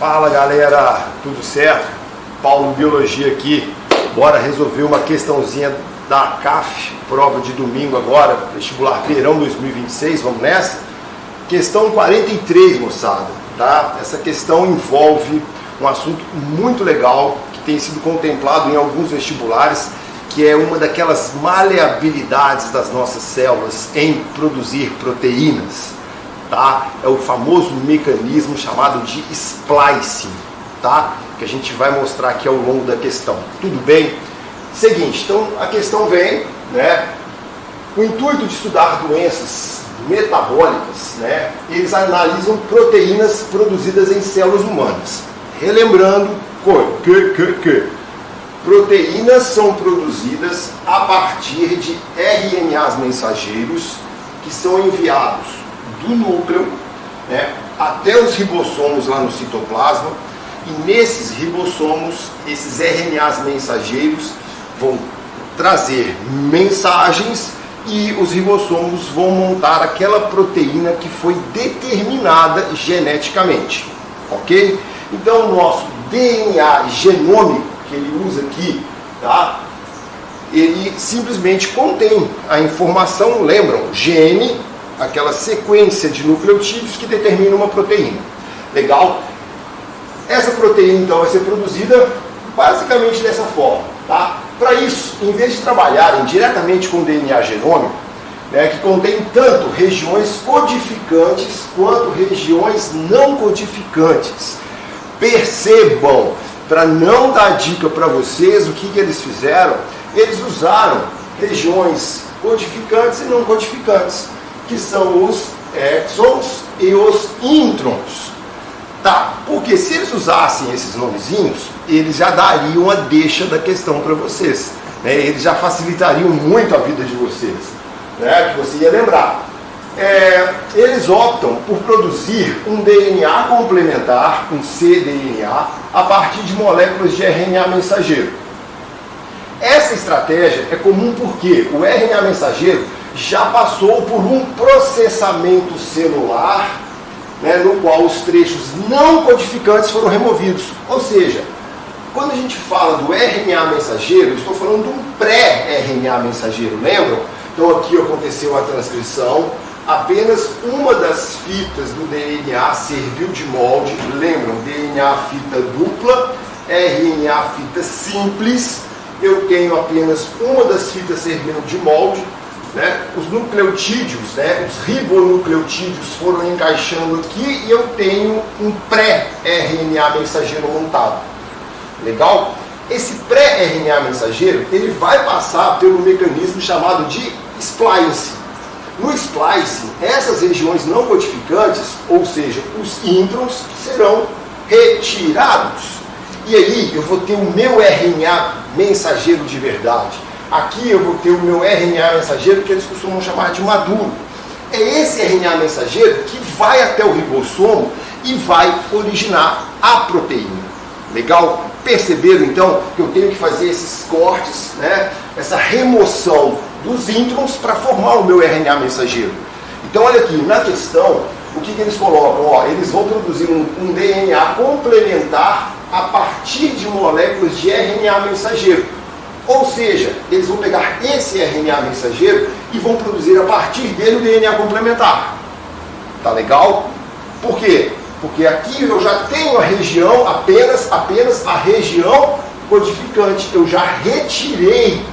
Fala galera, tudo certo? Paulo Biologia aqui. Bora resolver uma questãozinha da CAF, prova de domingo agora, vestibular verão 2026, vamos nessa? Questão 43, moçada, tá? Essa questão envolve um assunto muito legal que tem sido contemplado em alguns vestibulares, que é uma daquelas maleabilidades das nossas células em produzir proteínas. Tá? É o famoso mecanismo chamado de splicing, tá? Que a gente vai mostrar aqui ao longo da questão. Tudo bem? Seguinte, então a questão vem, né? O intuito de estudar doenças metabólicas, né? Eles analisam proteínas produzidas em células humanas. Relembrando que proteínas são produzidas a partir de RNAs mensageiros que são enviados do núcleo, né, até os ribossomos lá no citoplasma, e nesses ribossomos, esses RNAs mensageiros vão trazer mensagens e os ribossomos vão montar aquela proteína que foi determinada geneticamente, ok? Então o nosso DNA genômico, que ele usa aqui, tá? Ele simplesmente contém a informação, lembram? Gene, aquela sequência de nucleotídeos que determina uma proteína. Legal? Essa proteína então vai ser produzida basicamente dessa forma, tá? Para isso, em vez de trabalharem diretamente com o DNA genômico, né, que contém tanto regiões codificantes quanto regiões não codificantes, percebam, para não dar dica para vocês, o que eles fizeram? Eles usaram regiões codificantes e não codificantes, que são os exons e os introns. Tá, porque se eles usassem esses nomezinhos, eles já dariam a deixa da questão para vocês, né? Eles já facilitariam muito a vida de vocês, né? Que você ia lembrar. Eles optam por produzir um DNA complementar, um cDNA, a partir de moléculas de RNA mensageiro. Essa estratégia é comum porque o RNA mensageiro já passou por um processamento celular, né, no qual os trechos não codificantes foram removidos. Ou seja, quando a gente fala do RNA mensageiro, eu estou falando de um pré-RNA mensageiro, lembram? Então aqui aconteceu a transcrição, apenas uma das fitas do DNA serviu de molde, lembram? DNA fita dupla, RNA fita simples, eu tenho apenas uma das fitas servindo de molde, né? Os nucleotídeos, né? Os ribonucleotídeos foram encaixando aqui e eu tenho um pré-RNA mensageiro montado. Legal? Esse pré-RNA mensageiro, ele vai passar pelo mecanismo chamado de splicing. No splicing, essas regiões não codificantes, ou seja, os introns, serão retirados. E aí eu vou ter o meu RNA mensageiro de verdade. Aqui eu vou ter o meu RNA mensageiro, que eles costumam chamar de maduro. É esse RNA mensageiro que vai até o ribossomo e vai originar a proteína. Legal? Perceberam então que eu tenho que fazer esses cortes, né? Essa remoção dos introns para formar o meu RNA mensageiro. Então olha aqui, na questão, o que eles colocam? Ó, eles vão produzir um DNA complementar a partir de moléculas de RNA mensageiro. Ou seja, eles vão pegar esse RNA mensageiro e vão produzir a partir dele o DNA complementar. Tá legal? Por quê? Porque aqui eu já tenho a região, apenas a região codificante. Eu já retirei,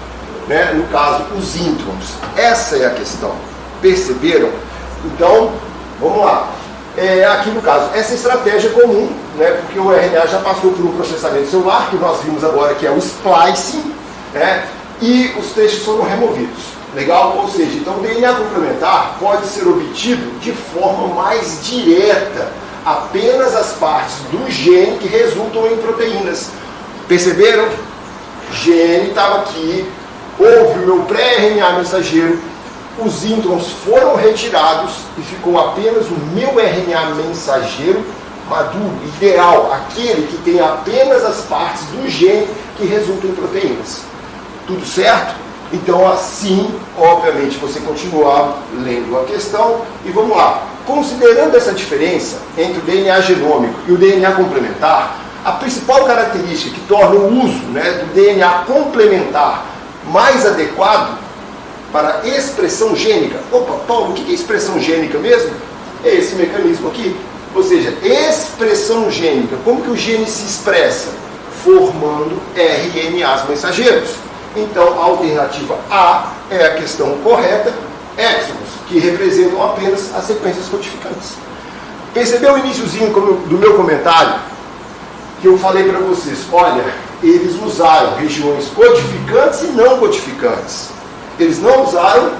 né, no caso, os introns. Essa é a questão. Perceberam? Então, vamos lá. Aqui no caso, essa estratégia é comum, né, porque o RNA já passou por um processamento celular, que nós vimos agora que é o splicing, né, e os trechos foram removidos. Legal? Ou seja, então o DNA complementar pode ser obtido de forma mais direta, apenas as partes do gene que resultam em proteínas. Perceberam? O gene estava aqui, houve o meu pré-RNA mensageiro, os introns foram retirados e ficou apenas o meu RNA mensageiro maduro, ideal, aquele que tem apenas as partes do gene que resultam em proteínas. Tudo certo? Então assim, obviamente, você continuar lendo a questão e vamos lá. Considerando essa diferença entre o DNA genômico e o DNA complementar, a principal característica que torna o uso, né, do DNA complementar mais adequado para expressão gênica. Opa, Paulo, o que é expressão gênica mesmo? É esse mecanismo aqui. Ou seja, expressão gênica. Como que o gene se expressa? Formando RNAs mensageiros. Então, a alternativa A é a questão correta, exons, que representam apenas as sequências codificantes. Percebeu o iniciozinho do meu comentário? Que eu falei para vocês, olha, eles usaram regiões codificantes e não codificantes. Eles não usaram,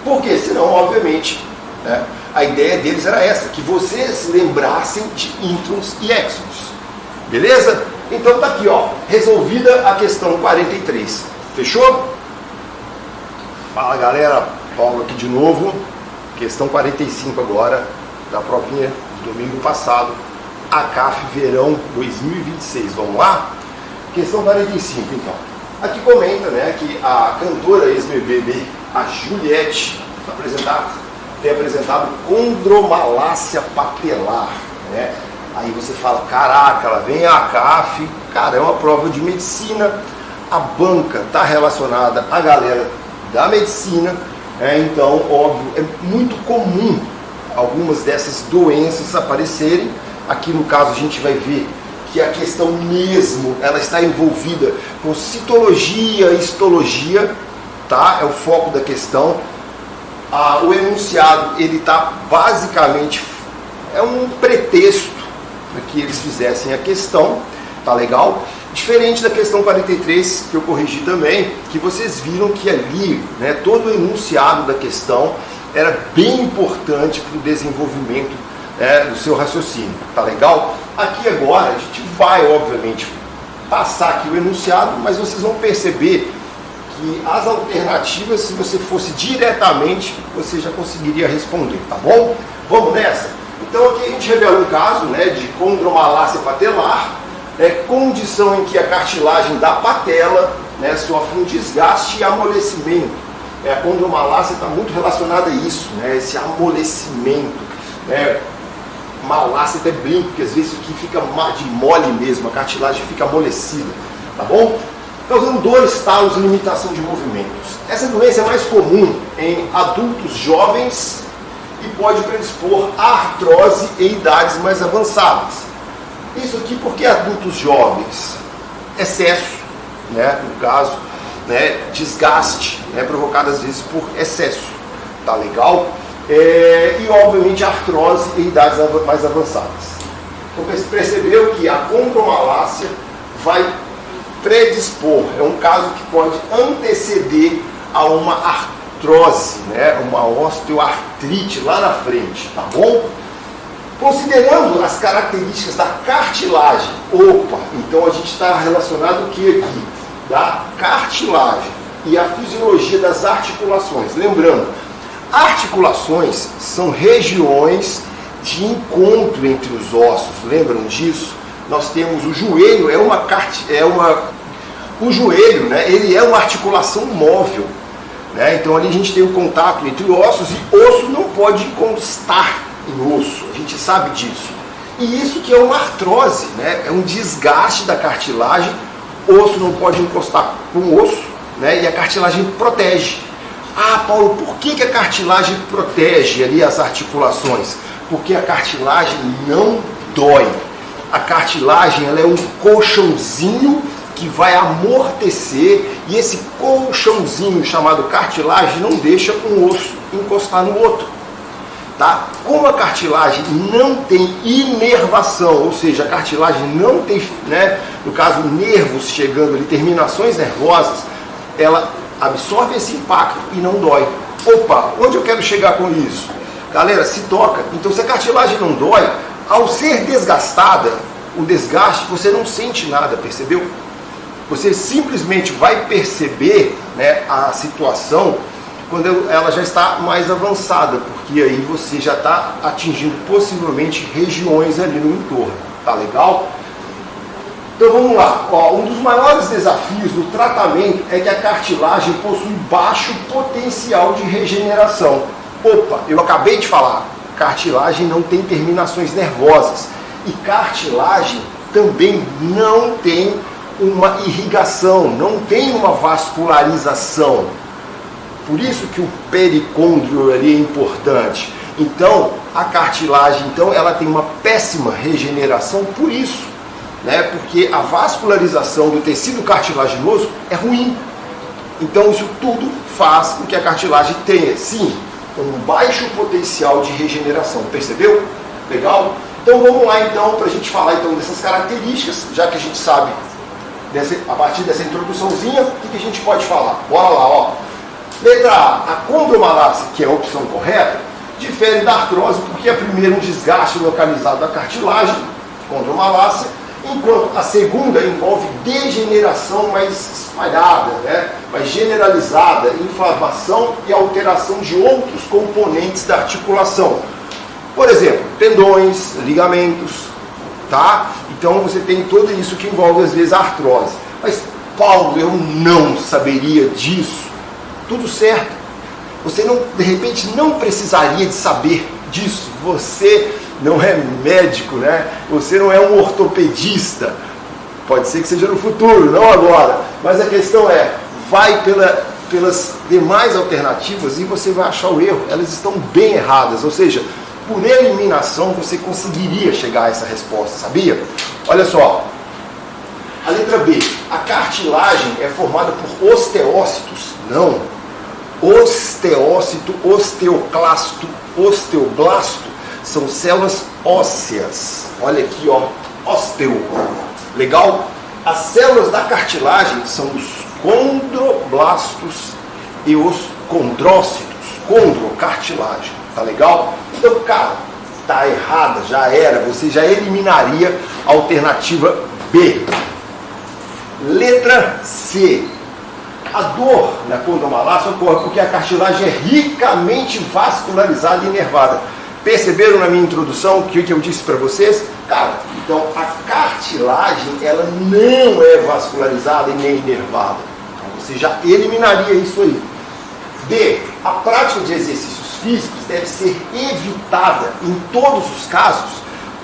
porque senão, obviamente, né, a ideia deles era essa, que vocês lembrassem de introns e exons. Beleza? Então tá aqui, ó, resolvida a questão 43. Fechou? Fala, galera, Paulo aqui de novo. Questão 45 agora, da provinha do domingo passado. ACAF Verão 2026. Vamos lá? Questão 45, então. Aqui comenta, né, que a cantora ex-BBB, a Juliette, tem apresentado condromalácia patelar, né? Aí você fala, caraca, ela vem a ACAF, cara, é uma prova de medicina, a banca está relacionada à galera da medicina, então, óbvio, é muito comum algumas dessas doenças aparecerem. Aqui no caso a gente vai ver que a questão mesmo, ela está envolvida com citologia e histologia, tá? É o foco da questão. O enunciado, ele está basicamente, é um pretexto para que eles fizessem a questão, tá legal? Diferente da questão 43, que eu corrigi também, que vocês viram que ali, né, todo o enunciado da questão era bem importante para o desenvolvimento do seu raciocínio, tá legal? Aqui agora a gente vai, obviamente, passar aqui o enunciado, mas vocês vão perceber que as alternativas, se você fosse diretamente, você já conseguiria responder, tá bom? Vamos nessa? Então aqui a gente revela um caso, né, de condromalácia patelar, condição em que a cartilagem da patela, né, sofre um desgaste e amolecimento. A condromalácia está muito relacionada a isso, né, esse amolecimento, né? Malácia até brinco, porque às vezes aqui fica de mole mesmo, a cartilagem fica amolecida, tá bom? Causando dores, talos e limitação de movimentos. Essa doença é mais comum em adultos jovens e pode predispor a artrose em idades mais avançadas. Isso aqui porque adultos jovens, excesso, né, no caso, né, desgaste, né, provocado às vezes por excesso, tá legal? E obviamente artrose em idades mais avançadas. Então percebeu que a condromalácia vai predispor, é um caso que pode anteceder a uma artrose, né, uma osteoartrite lá na frente, tá bom? Considerando as características da cartilagem, então a gente está relacionado o que aqui? Da cartilagem e a fisiologia das articulações. Lembrando, articulações são regiões de encontro entre os ossos, lembram disso? Nós temos o joelho, o joelho, né, ele é uma articulação móvel, né? Então ali a gente tem o contato entre ossos e osso não pode encostar em osso, a gente sabe disso. E isso que é uma artrose, né? É um desgaste da cartilagem, osso não pode encostar com osso, né? E a cartilagem protege. Ah, Paulo, por que a cartilagem protege ali as articulações? Porque a cartilagem não dói. A cartilagem, ela é um colchãozinho que vai amortecer, e esse colchãozinho chamado cartilagem não deixa um osso encostar no outro. Tá? Como a cartilagem não tem inervação, ou seja, a cartilagem não tem, né, no caso, nervos chegando ali, terminações nervosas, ela absorve esse impacto e não dói. Opa, onde eu quero chegar com isso? Galera, se toca. Então, se a cartilagem não dói, ao ser desgastada, o desgaste, você não sente nada, percebeu? Você simplesmente vai perceber, né, a situação quando ela já está mais avançada, porque aí você já está atingindo possivelmente regiões ali no entorno. Tá legal? Então vamos lá, ó, um dos maiores desafios do tratamento é que a cartilagem possui baixo potencial de regeneração. Opa, eu acabei de falar, cartilagem não tem terminações nervosas e cartilagem também não tem uma irrigação, não tem uma vascularização. Por isso que o pericôndrio ali é importante. Então, a cartilagem, então, ela tem uma péssima regeneração por isso, né? Porque a vascularização do tecido cartilaginoso é ruim. Então, isso tudo faz com que a cartilagem tenha, sim, um baixo potencial de regeneração. Percebeu? Legal? Então, vamos lá, então, para a gente falar então dessas características, já que a gente sabe, a partir dessa introduçãozinha, o que a gente pode falar? Bora lá, ó. Letra A, a condromalácia, que é a opção correta, difere da artrose porque a primeira é um desgaste localizado da cartilagem, condromalácia, enquanto a segunda envolve degeneração mais espalhada, né, mais generalizada, inflamação e alteração de outros componentes da articulação. Por exemplo, tendões, ligamentos, tá? Então você tem tudo isso que envolve às vezes a artrose. Mas, Paulo, eu não saberia disso. Tudo certo. Você não, de repente não precisaria de saber disso. Você não é médico, né? Você não é um ortopedista. Pode ser que seja no futuro, não agora. Mas a questão é, vai pelas demais alternativas e você vai achar o erro. Elas estão bem erradas. Ou seja, por eliminação você conseguiria chegar a essa resposta, sabia? Olha só. A letra B. A cartilagem é formada por osteócitos? Não. Osteócito, osteoclasto, osteoblasto são células ósseas. Olha aqui, ó, osteo. Legal? As células da cartilagem são os condroblastos e os condrócitos. Condrocartilagem. Tá legal? Então, cara, tá errada, já era. Você já eliminaria a alternativa B. Letra C. A dor na condromalácia ocorre porque a cartilagem é ricamente vascularizada e inervada. Perceberam na minha introdução o que eu disse para vocês? Cara, então a cartilagem ela não é vascularizada e nem inervada. Então você já eliminaria isso aí. D. A prática de exercícios físicos deve ser evitada em todos os casos.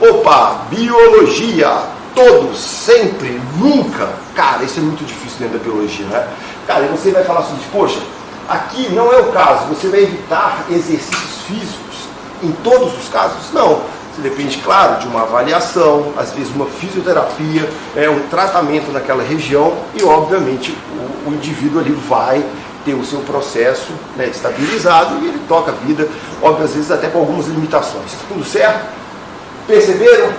Opa, biologia, todos, sempre, nunca. Cara, isso é muito difícil dentro da biologia, né? Cara, e você vai falar assim, poxa, aqui não é o caso, você vai evitar exercícios físicos em todos os casos? Não. Isso depende, claro, de uma avaliação, às vezes uma fisioterapia, um tratamento naquela região e, obviamente, o indivíduo ali vai ter o seu processo, né, estabilizado e ele toca a vida, óbvio, às vezes até com algumas limitações. Tudo certo? Perceberam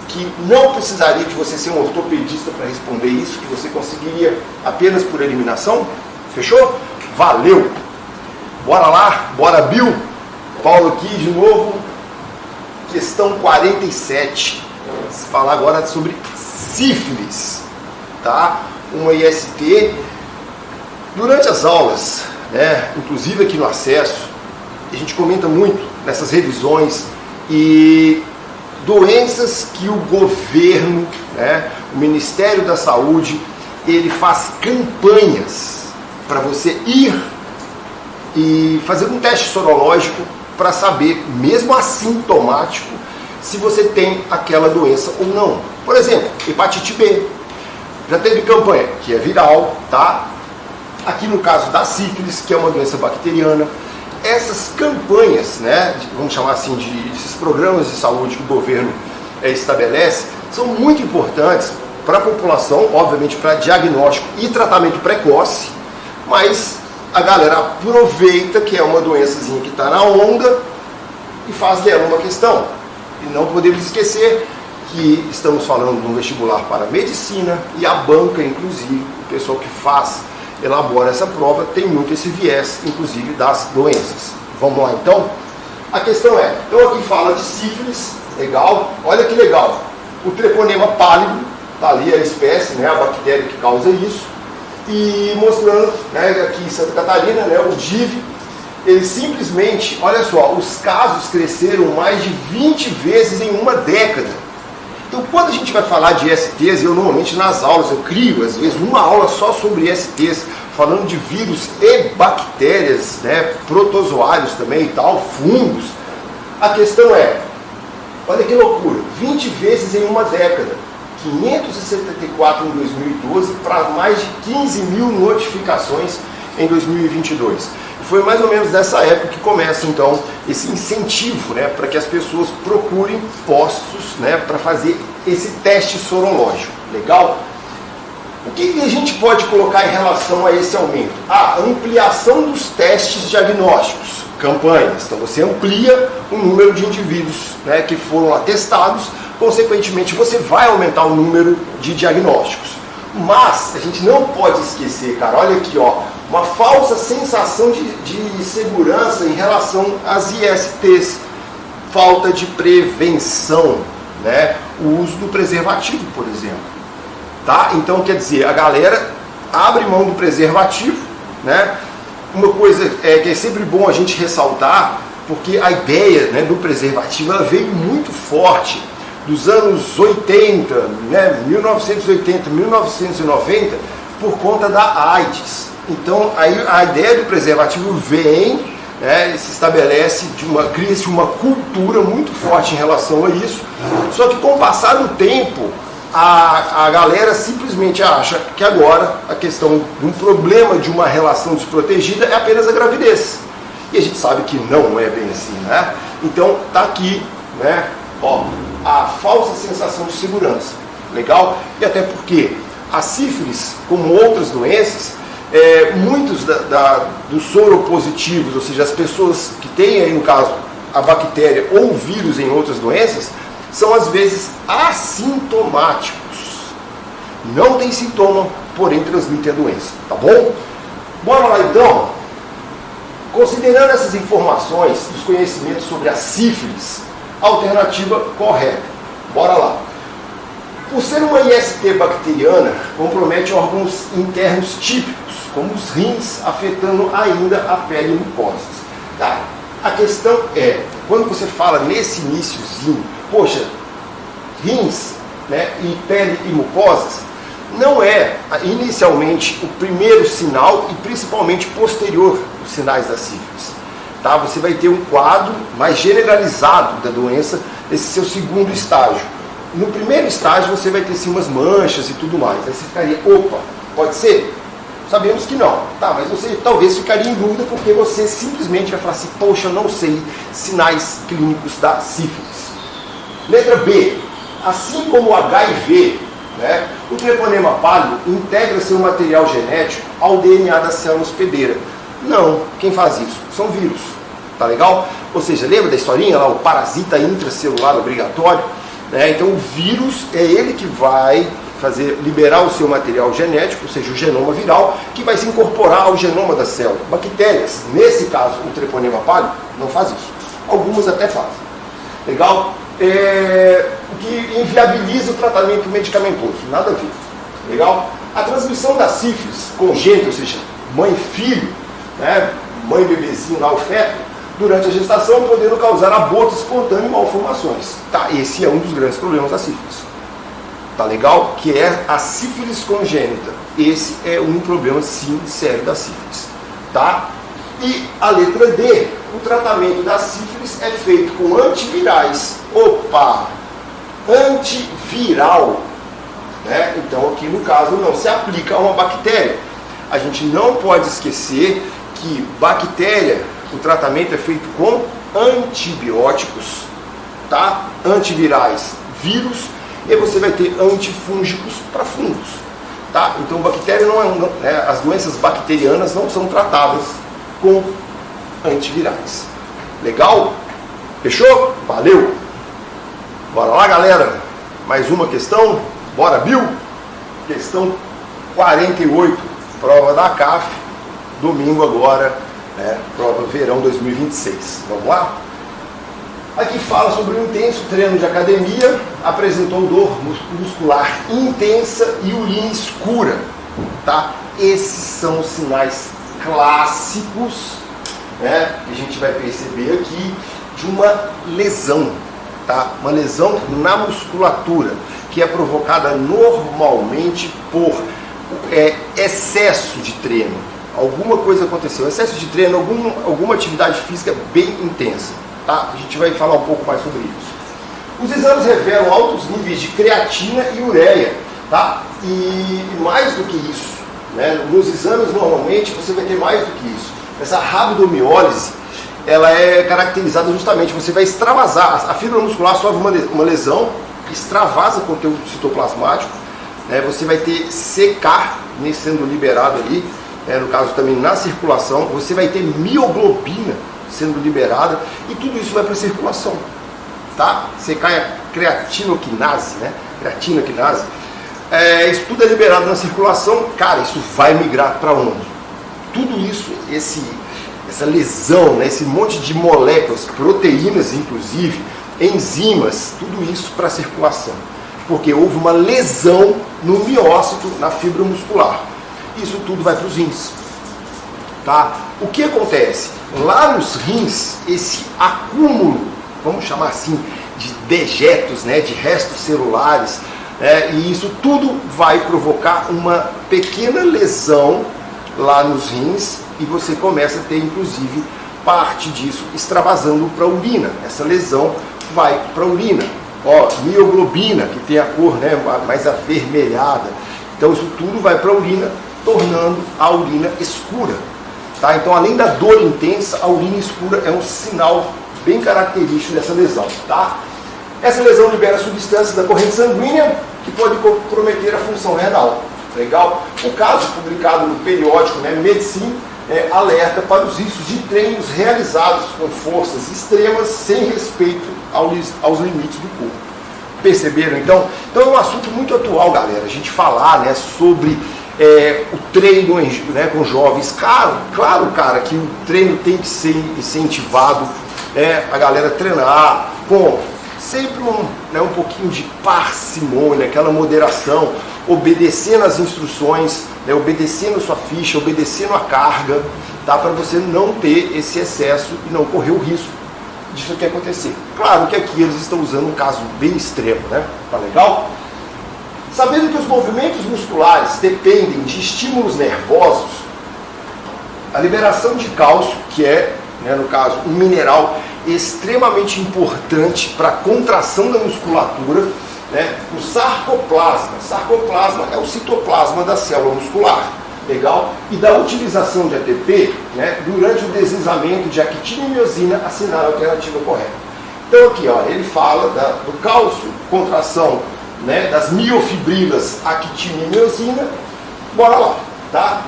que não precisaria de você ser um ortopedista para responder isso, que você conseguiria apenas por eliminação? Fechou? Valeu! Bora lá, bora Bill! Paulo aqui de novo, questão 47. Vamos falar agora sobre sífilis, tá? Uma IST. Durante as aulas, né, inclusive aqui no Acesso, a gente comenta muito nessas revisões e doenças que o governo, né, o Ministério da Saúde, ele faz campanhas para você ir e fazer um teste sorológico para saber, mesmo assintomático, se você tem aquela doença ou não. Por exemplo, hepatite B. Já teve campanha que é viral, tá? Aqui no caso da sífilis, que é uma doença bacteriana. Essas campanhas, né, vamos chamar assim, esses programas de saúde que o governo estabelece, são muito importantes para a população, obviamente para diagnóstico e tratamento precoce, mas a galera aproveita que é uma doençazinha que está na onda e faz dela uma questão. E não podemos esquecer que estamos falando de um vestibular para medicina e a banca, inclusive, o pessoal que elabora essa prova, tem muito esse viés, inclusive, das doenças. Vamos lá, então? A questão é, então aqui fala de sífilis, legal, olha que legal, o treponema pálido, tá ali a espécie, né, a bactéria que causa isso, e mostrando, né, aqui em Santa Catarina, né, o DIV, ele simplesmente, olha só, os casos cresceram mais de 20 vezes em uma década. Então, quando a gente vai falar de ISTs, eu normalmente nas aulas, eu crio às vezes uma aula só sobre ISTs, falando de vírus e bactérias, né, protozoários também e tal, fungos. A questão é, olha que loucura, 20 vezes em uma década, 574 em 2012 para mais de 15 mil notificações em 2022. Foi mais ou menos nessa época que começa então esse incentivo, né, para que as pessoas procurem postos, né, para fazer esse teste sorológico. Legal? O que a gente pode colocar em relação a esse aumento? A ampliação dos testes diagnósticos, campanhas. Então você amplia o número de indivíduos, né, que foram atestados, consequentemente você vai aumentar o número de diagnósticos. Mas a gente não pode esquecer, cara, olha aqui, ó, uma falsa sensação de segurança em relação às ISTs, falta de prevenção, né? O uso do preservativo, por exemplo. Tá? Então, quer dizer, a galera abre mão do preservativo, né? Uma coisa que é sempre bom a gente ressaltar, porque a ideia, né, do preservativo ela veio muito forte dos anos 80, né, 1980, 1990, por conta da AIDS. Então, aí a ideia do preservativo vem, né, se estabelece, cria-se uma cultura muito forte em relação a isso, só que com o passar do tempo, a galera simplesmente acha que agora a questão de um problema de uma relação desprotegida é apenas a gravidez. E a gente sabe que não é bem assim, né? Então, tá aqui, né, ó, a falsa sensação de segurança. Legal? E até porque a sífilis, como outras doenças, muitos dos soropositivos, ou seja, as pessoas que têm aí, no caso, a bactéria ou o vírus em outras doenças, são às vezes assintomáticos. Não tem sintoma, porém transmitem a doença. Tá bom? Bora lá então. Considerando essas informações, os conhecimentos sobre a sífilis, alternativa correta. Bora lá. Por ser uma IST bacteriana, compromete órgãos internos típicos, como os rins, afetando ainda a pele e mucosas. Tá? A questão é, quando você fala nesse iniciozinho, poxa, rins, né, e pele e mucosas, não é inicialmente o primeiro sinal e principalmente posterior os sinais da sífilis. Tá? Você vai ter um quadro mais generalizado da doença nesse seu segundo estágio. No primeiro estágio você vai ter sim umas manchas e tudo mais. Aí você ficaria, opa, pode ser? Sabemos que não. Tá, mas você talvez ficaria em dúvida porque você simplesmente vai falar assim, poxa, eu não sei sinais clínicos da sífilis. Letra B. Assim como o HIV, né, o treponema pálido integra seu material genético ao DNA da célula hospedeira. Não, quem faz isso? São vírus. Tá legal? Ou seja, lembra da historinha lá, o parasita intracelular obrigatório? Então o vírus é ele que vai liberar o seu material genético, ou seja, o genoma viral, que vai se incorporar ao genoma da célula. Bactérias, nesse caso, o treponema pálido, não faz isso. Algumas até fazem. Legal? O que inviabiliza o tratamento medicamentoso. Nada a ver. Legal? A transmissão da sífilis congênita, ou seja, mãe e filho, né, mãe e bebezinho lá, o feto, durante a gestação, podendo causar aborto espontâneo e malformações. Tá, esse é um dos grandes problemas da sífilis. Tá legal? Que é a sífilis congênita. Esse é um problema, sim, sério da sífilis. Tá? E a letra D, o tratamento da sífilis é feito com antivirais. Opa! Antiviral. Né? Então, aqui no caso, não se aplica a uma bactéria. A gente não pode esquecer que bactéria, o tratamento é feito com antibióticos, tá? Antivirais, vírus, e você vai ter antifúngicos para fungos, tá? Então, bactéria as doenças bacterianas não são tratadas com antivirais. Legal? Fechou? Valeu! Bora lá, galera! Mais uma questão? Bora, Bill? Questão 48, prova da CAF, domingo agora, né? Prova verão 2026. Vamos lá? Aqui fala sobre um intenso treino de academia, apresentou dor muscular intensa e urina escura. Tá? Esses são os sinais clássicos, né, que a gente vai perceber aqui de uma lesão. tá? Uma lesão na musculatura, que é provocada normalmente por excesso de treino. Alguma coisa aconteceu, excesso de treino, alguma atividade física bem intensa, tá? A gente vai falar um pouco mais sobre isso. Os exames revelam altos níveis de creatina e ureia, tá? E mais do que isso, né? Nos exames normalmente você vai ter mais do que isso. Essa rabdomiólise, ela é caracterizada justamente, você vai extravasar, a fibra muscular sofre uma lesão, extravasa conteúdo citoplasmático, né? Você vai ter secar, sendo liberado ali, no caso também na circulação, você vai ter mioglobina sendo liberada, e tudo isso vai para a circulação, tá? Secar a creatinoquinase, né? Creatinoquinase. Isso tudo é liberado na circulação, cara, isso vai migrar para onde? Tudo isso, essa lesão, né? Esse monte de moléculas, proteínas inclusive, enzimas, tudo isso para a circulação, porque houve uma lesão no miócito, na fibra muscular. Isso tudo vai para os rins, tá? O que acontece? Lá nos rins, esse acúmulo, vamos chamar assim, de dejetos, né, de restos celulares, e isso tudo vai provocar uma pequena lesão lá nos rins, e você começa a ter, inclusive, parte disso extravasando para a urina. Essa lesão vai para a urina. Ó, mioglobina, que tem a cor, né, mais avermelhada. Então isso tudo vai para a urina, tornando a urina escura. Tá? Então, além da dor intensa, a urina escura é um sinal bem característico dessa lesão. Tá? Essa lesão libera substâncias da corrente sanguínea que pode comprometer a função renal. Legal? O caso publicado no periódico, né, Medicine, alerta para os riscos de treinos realizados com forças extremas sem respeito aos limites do corpo. Perceberam? Então é um assunto muito atual, galera, a gente falar, né, sobre o treino, né, com jovens. Claro, cara, que o treino tem que ser incentivado, a galera treinar com sempre um pouquinho de parcimônia, aquela moderação, obedecendo as instruções, né, obedecendo sua ficha, obedecendo a carga, tá, para você não ter esse excesso e não correr o risco disso que acontecer. Claro que aqui eles estão usando um caso bem extremo, né? Tá legal? Sabendo que os movimentos musculares dependem de estímulos nervosos, a liberação de cálcio, que é, né, no caso, um mineral extremamente importante para a contração da musculatura, né, o sarcoplasma. Sarcoplasma é o citoplasma da célula muscular. Legal? E da utilização de ATP, né, durante o deslizamento de actina e miosina, assinala a alternativa correta. Então aqui, ó, ele fala do cálcio, contração, né, das miofibrilas actina e miosina. Bora lá, tá?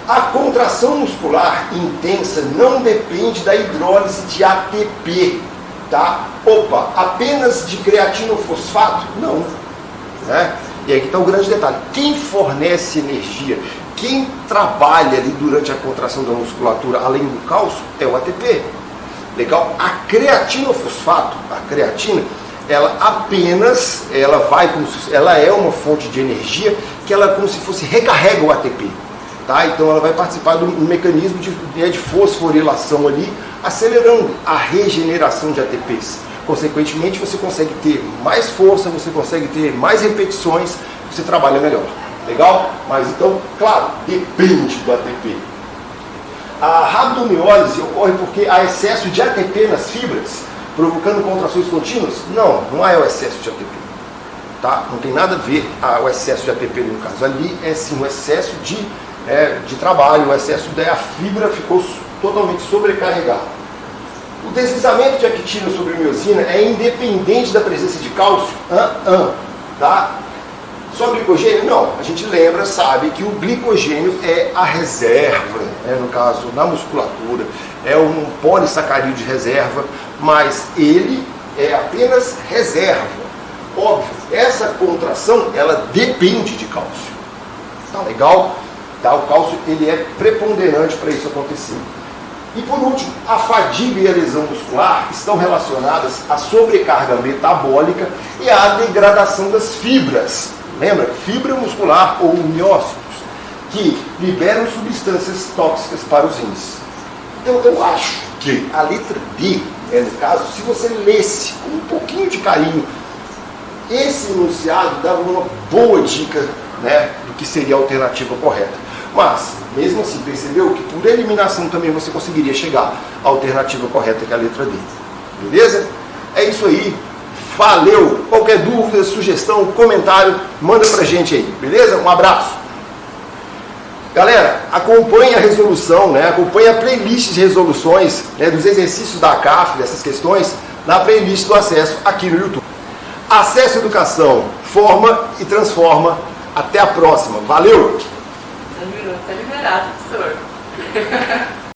A contração muscular intensa não depende da hidrólise de ATP, tá? Opa, apenas de creatinofosfato? Não, né? E aí que está o grande detalhe. Quem fornece energia, quem trabalha ali durante a contração da musculatura, além do cálcio, é o ATP. Legal? A creatinofosfato, a creatina, ela é uma fonte de energia que ela como se fosse recarrega o ATP. Tá? Então ela vai participar do mecanismo de fosforilação ali, acelerando a regeneração de ATPs. Consequentemente, você consegue ter mais força, você consegue ter mais repetições, você trabalha melhor. Legal? Mas então, claro, depende do ATP. A rabdomiólise ocorre porque há excesso de ATP nas fibras, provocando contrações contínuas? Não é o excesso de ATP. Tá? Não tem nada a ver o excesso de ATP no caso. Ali é sim o excesso de trabalho, o excesso a fibra ficou totalmente sobrecarregada. O deslizamento de actina sobre miosina é independente da presença de cálcio? Tá? Só glicogênio? Não. A gente lembra, sabe que o glicogênio é a reserva, né, no caso, na musculatura, é um polissacarídeo de reserva, mas ele é apenas reserva. Óbvio, essa contração, ela depende de cálcio. Tá legal? Tá? O cálcio, ele é preponderante para isso acontecer. E por último, a fadiga e a lesão muscular estão relacionadas à sobrecarga metabólica e à degradação das fibras. Lembra? Fibra muscular ou miócitos, que liberam substâncias tóxicas para os rins. Então eu acho que a letra D No caso, se você lesse com um pouquinho de carinho esse enunciado, dava uma boa dica, né, do que seria a alternativa correta. Mas, mesmo assim, percebeu que por eliminação também você conseguiria chegar à alternativa correta, que é a letra D. Beleza? É isso aí. Valeu! Qualquer dúvida, sugestão, comentário, manda pra gente aí. Beleza? Um abraço! Galera, acompanhe a resolução, né? Acompanhe a playlist de resoluções, né, dos exercícios da CAF, dessas questões, na playlist do Acesso aqui no YouTube. Acesso Educação, forma e transforma. Até a próxima. Valeu! Tá liberado, professor.